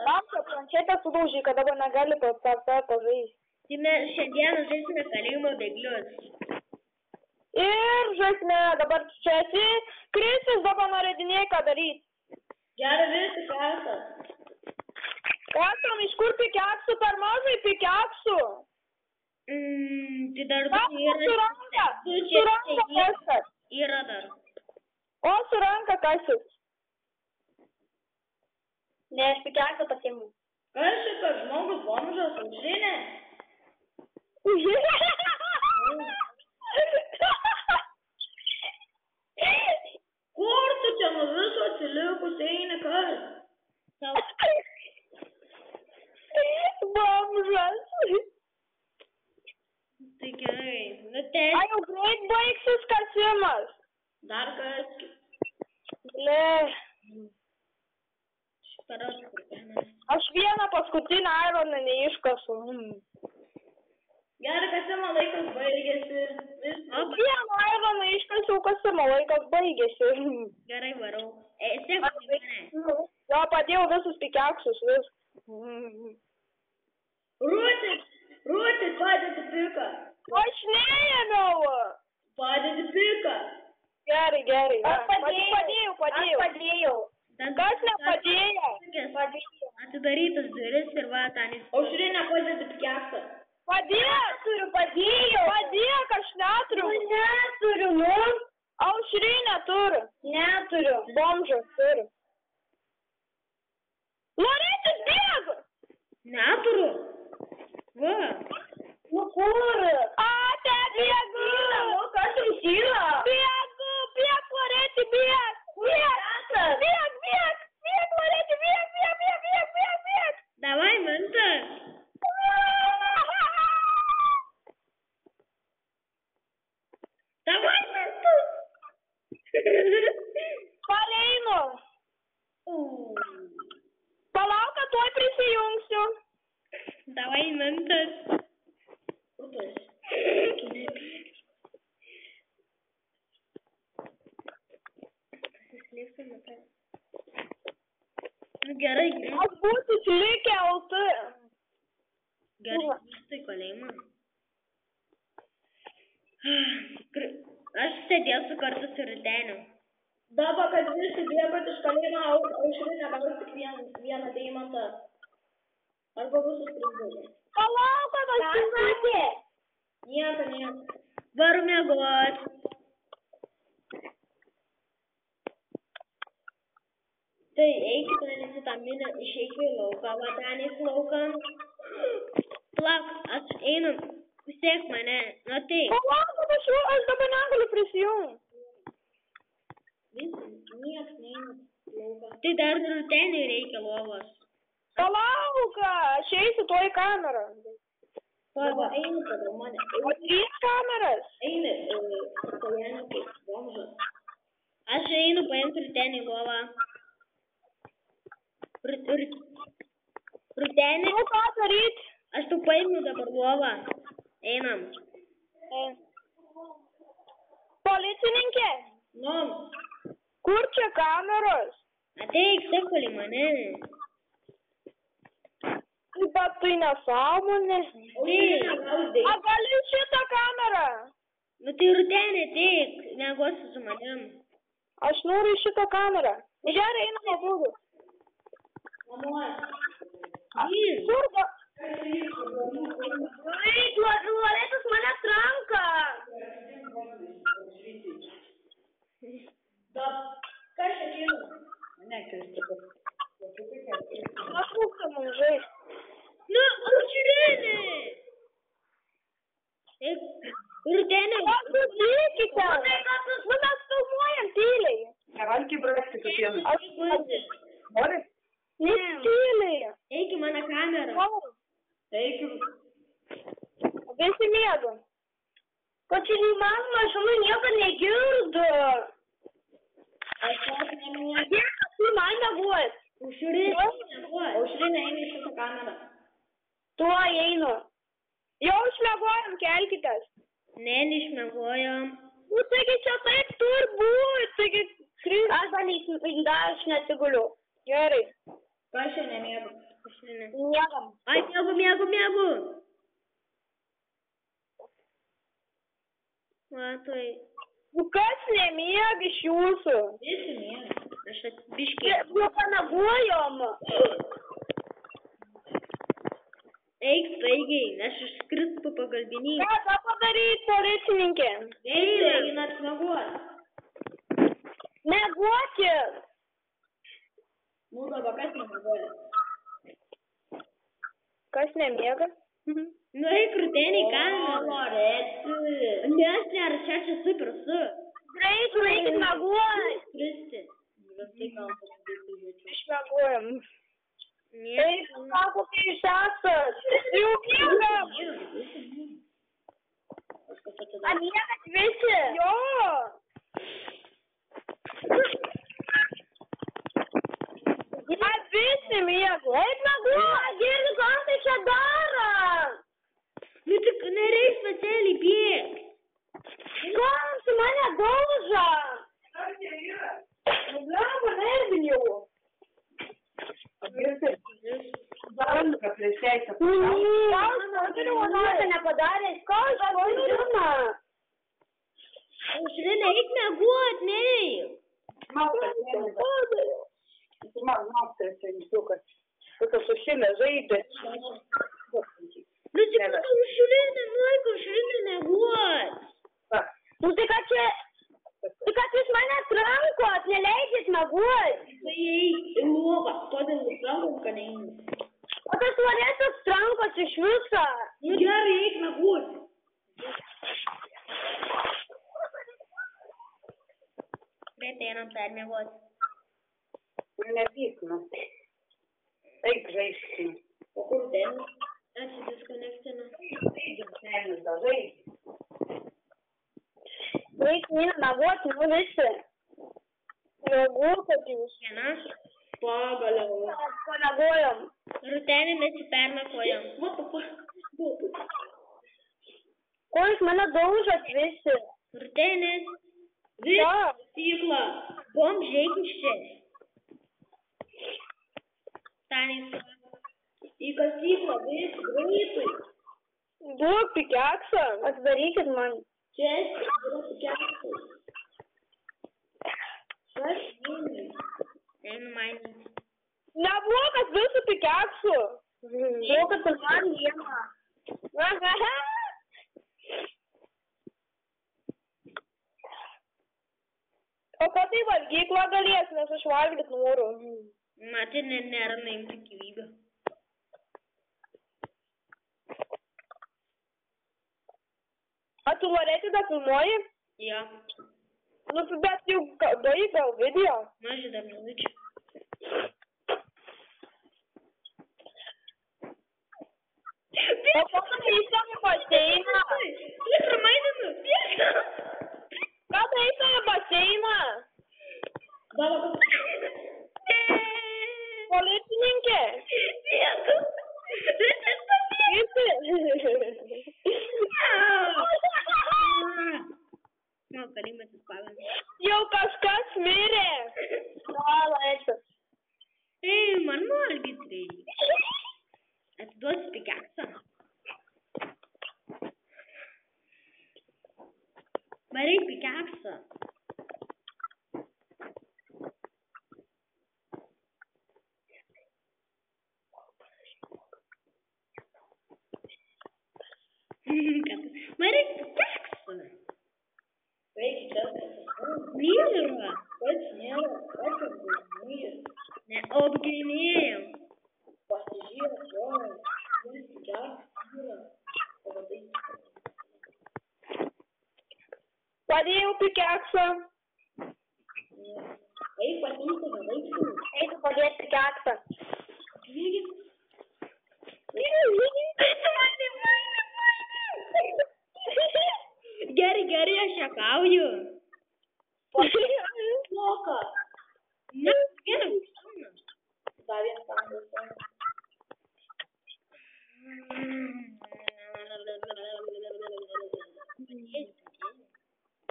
Laukia, planšetę sudaužy, kad dabar negali to žaisti. Tai mes šiandieną žaisime kalėjimo bėglius. Ir žaisime dabar čia esi. Kristis dabar norėdinėjai, ką daryti. Gerai, visi esat. Esam, iš kur pikeksų, per mažai pikeksų. Tai dar Su ranka, kasas. Yra dar. O su ranka kasas. Ne, aš pikeksą pasiimu. Kas čia per žmogus bomžas, aušrinė? Kur tu čia nuo viso atsilikus eini, kas? Bomžas. Tai gerai. Nu, tai... Ai, jau greit baigsis kasimas. Dar kas? Ne. Šitaras kurtenas. Aš vieną paskutinę ironą neiškasu. Gerai, kasimo laikas baigėsi. Vieną ironą iškasiau, kasimo laikas baigėsi. Gerai, varau. Sėk mane. Jo, padėjau visus pikeksus, vis. Rūtis, padėti piką. Aš neėmiau. Padėti piką. Gerai. Aš padėjau. Kas nepadėjo? Atidarytas duris ir va, Tanis. Aušrinė padėti pikeksą. Padėk, aš neturiu. Neturiu, nu. Aušrinė turi. Neturiu. Bomžas turi. Loretis bėga. Neturiu. Va. Nu kur? A, te bėgu. Kas jums yra? Bėg, Loreti, bėg. Bėg, Loreti, bėg. Davai, mentas. Davai, mentas. Pareinu. Palauk, kad tuoj prisijungsiu. Davai, mentas. Gerai. Aš būsiu likę LT. Gerai, tai kalėjimą. Aš sėdėsiu kartu su Rudeniu. Dabar, kad visi bėgat iš kalėjimo, Aušrinė gaus tik vieną deimantą. Arba visus pridėti. Palauk, kad aš pasakė. Nieko. Varu miegot. Tai eikite, nes į tą minę išeikime į lauką, va ten į lauką. Plak, aš einu, sėk mane, nu tai. Palauk, kad aš dabar negaliu prisijungti. Nieks neina į lauką. Tai dar Rudeniui reikia lovos. Palauk, aš eisiu tuo į kamerą. Va, einu tada mane. O 3 kameras. Eini, Rudeniui, bomžas. Aš einu paimti Rudeniui lovą. Rudeni. Nu, ką daryt? Aš tu paimiu dabar lovą. Einam. Policininkė? Nu. Kur čia kameros? Ateik, sekali mane. Bet tai nesąmonė. A gali šitą kamerą? Nu tai Rudeni, ateik, miegosi su manim. Aš noriu šitą kamerą. Gerai, einam abudu. Kur da? Eik, Loretas mane tranka. Kas čia kilo? Aš rūkta mums žaisti. Nu, Aušrinė! Rudeni! Pasakykite! Nu, mes filmuojam tyliai. Nevalgy brasti kiekvieną. Aš Nori? tyliai. Eik į mano kamerą. Eik. Visi miega. Kad čia neįmanoma, aš nieko negirdu. Aš neminėjau. Tu man nebuot. Aušrinė eina į šitą kamerą. Tuo einu. Jau išmegojom, kelkitės. Ne, neišmegojom. Nu, taigi čia taip turi būt. Taigi, aš dar aš nesiguliu. Gerai. Ką šiandien miegu? Miegam. Ai, miegu. Matai. Nu kas nemiega iš jūsų? Visi miegu. Aš atbiškiai. Nu panaguojom. Eik staigiai, aš išskristu pagalbinį. Ką tą padaryti, policininkė? Einat miegot. Miegokit. Nu dabar kas nemiegoja? Kas nemiega? Nu eik rudenį kamerą. Norėsi. Nes nėra čia super su. Greit, eikit miegoti. Kristi. Tai gal pasidėti žodžiu. Išmiegojom. Nieko. Eik, sako, kai jūs esat. Jau miegam. Ar miegat visi? Jo. Ar visi miego? Eik miegoti. Girdi, ką tai čia daro? Nu tik nereiks specialiai bėgti. Kam tu mane dauža? Blamba, nervinau. Girdi? Ranką prieš teisę. Gal turiu monotą nepadaręs, ką aš vadinu? Aušrinė, eik miegot, neik. Mauktas senisukas. Tokios sušilę žaidė. Nu tik aušrinė, nueik aušrinė miegot. Nu tai ką čia? Tai kad jūs mane trankot, neleidžiat miegoti. Tai eik į lovą, todėl nusrankom, kad neini. O tas norėtas trankos iš viso. Nu gerai, eik miegoti. Bet einam permiegoti. Nepyk, nu. Eik žaisti. O kur ten? Atsidiskonektina. Senis gal žaisti. Reik neina miegoti, nu visi. Miegokit jūs. Viena. Pagaliau. Pamiegojom. Rutenį mes jį permekojam. Ko jūs mane daužat visi? Rutenis. Jo. Stikla. Bomžeikiščiai. Tanis. Į kasyklą, vis greitai. Duok pikeksą. Atidarykit man. Čia yra pikeksas. Kas žinai? Einu mainyti. Nebuvokas visų pikeksų. Duokit man vieną. O ko tai valgyklą galės, nes aš valgyt noriu. Matė, nėra naimti gyvybę. A tu Loreti dar filmuoji? Jo. Nu, bet jau darai gal video. Mažai dar minučių. O ko tu eisam į baseiną? Likrą maidinu. Ką tu eisam į baseiną? Policininkė? Jau kažkas mirė. Ačiū. Ei, man valgyt reikia. Atiduosiu pikeksą. Varai pikeksą. Varai pikeksą. Reikia čia. Nėra. Pats nėra. Pats apgainėjęs. Ne, apgainėjau. Pasižiūrėk, jo. Vis pikeksas yra. O tai... Padėjau pikeksą. Eik patysi, nedaiktų. Eik padėti pikeksą. Gerai, aš juokauju. Moka. Ne, gerai. Dar vienas tangas.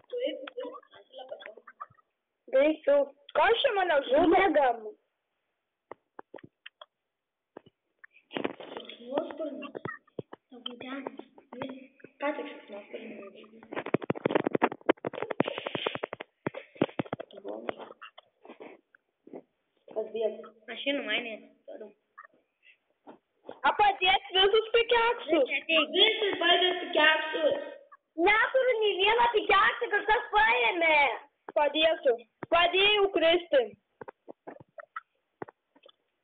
Tu eik, asilę pačiom. Daisiu. Ką čia mane žudegam? šikšnosparnis. Tavo denas. Ką tik šikšnosparnis? Kas bėga? Aš einu mainės. Padėt visus pikeksus. Visus padėt pikeksus. Neturiu nei vieną pikeksą, kažkas paėmė. Padėsiu. Padėjau kristi.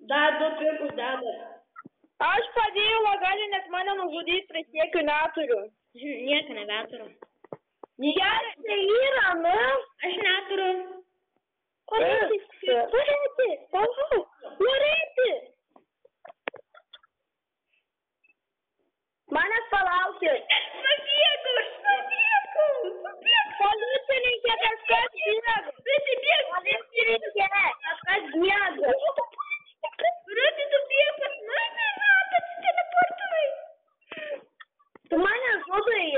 Dar 2 pikus deda. Aš padėjau lagalį, nes mane nužudys prisiekiu neturiu. Nieko nebeturiu. Gerai, tai yra, nu. Aš neturiu. Norėti. Manęs palaukit. Pabėgau. Policininkė, kažkas bėga. Policininkė, kažkas bėga. Rūti, tu bėg pas mane, Rata, tu teleportavai. Tu mane žudai.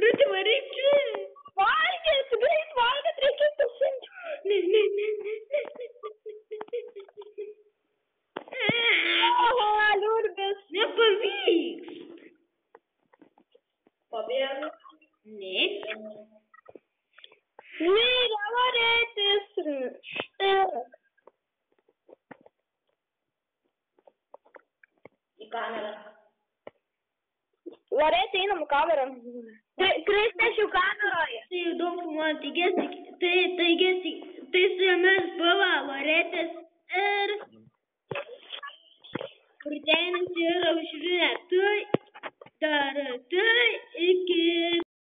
Rūti, varyk čia. Valgys, greit valgyti, reikia pasimti. Oho, liurbis. Nepavyks. Pabėga. Ne. Mirė, Loretis. Į kamerą. Loretė, einam į kamerą. Kristešiu kameroje. Tai įdomu, man, tai su jumis buvo Loretės